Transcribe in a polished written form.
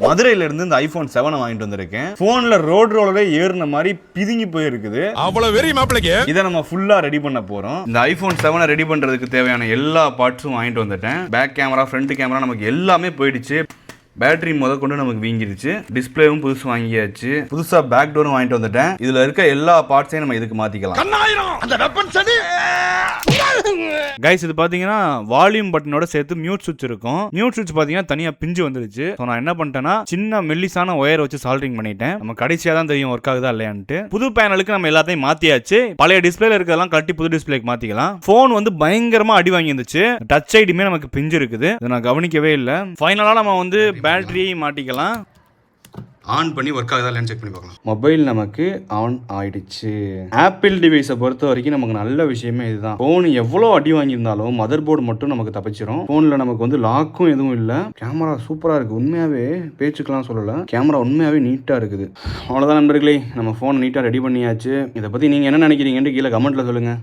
மதுரையில இருந்து இந்த ஐபோன் 7 வாங்கிட்டு வந்திருக்கேன். போன்ல ரோலரே ஏறின மாதிரி பிதுங்கி போயிருக்குது. அவ்வளவு வெறி மாப்பிளைக்கு. இதை நம்ம ஃபுல்லா ரெடி பண்ண போறோம். இந்த ஐபோன் 7 ரெடி பண்றதுக்கு தேவையான எல்லா பார்ட்ஸும் வாங்கிட்டு வந்துட்டேன். பேக் கேமரா, ஃப்ரண்ட் கேமரா நமக்கு எல்லாமே போயிடுச்சு. பேட்டரி கொண்டு நமக்கு வீங்கிருச்சு. டிஸ்பிளேவும் புதுசு வாங்கியாச்சு. புதுசா பேக் டோரும் வாங்கிட்டு வந்துட்டேன். இதுல இருக்க எல்லா பார்ட்ஸையும் நம்ம இதுக்கு மாத்திக்கலாம். கைஸ், இது பாத்தீங்கன்னா வால்யூம் பட்டனோட சேர்த்து மியூட் சுவிட்ச் இருக்கும். மியூட் சுவிட்ச் பாத்தீங்கன்னா தனியா பிஞ்சு வந்துருச்சு. நான் என்ன பண்ணிட்டேன்னா சின்ன மெல்லிசான ஒயர் வச்சு சால்டரிங் பண்ணிட்டேன். நம்ம கடைசியா தான் தெரியும் ஒர்க் ஆகுதா இல்லையான்ட்டு. புது பேனலுக்கு நம்ம எல்லாத்தையும் மாத்தியாச்சு. பழைய டிஸ்பிளேல இருக்கிறதெல்லாம் கட்டி புது டிஸ்பிளேக்கு மாத்திக்கலாம். போன் பயங்கரமா அடி வாங்கி இருந்துச்சு. டச் ஐடியுமே நமக்கு பிஞ்சு இருக்குது. இதை நான் கவனிக்கவே இல்லை. ஃபைனலா நம்ம பேட்டரியை மாட்டிக்கலாம். ஆன் பண்ணி ஒர்க் ஆகுதா இல்லைன்னு செக் பண்ணி பார்க்கலாம். மொபைல் நமக்கு ஆன் ஆயிடுச்சு. ஆப்பிள் டிவைஸை பொறுத்த வரைக்கும் நமக்கு நல்ல விஷயமே இதுதான். போன் எவ்வளோ அடி வாங்கியிருந்தாலும் மதர் போர்டு மட்டும் நமக்கு தப்பிச்சிரும். போன்ல நமக்கு லாக்கும் எதுவும் இல்லை. கேமரா சூப்பரா இருக்கு. உண்மையாவே பேச்சுக்கெல்லாம் சொல்லல, கேமரா உண்மையாவே நீட்டா இருக்குது. அவ்வளவுதான் நண்பர்களே, நம்ம போன் நீட்டா ரெடி பண்ணியாச்சு. இதை பத்தி நீங்க என்ன நினைக்கிறீங்கன்னு கீழே கமெண்ட்ல சொல்லுங்க.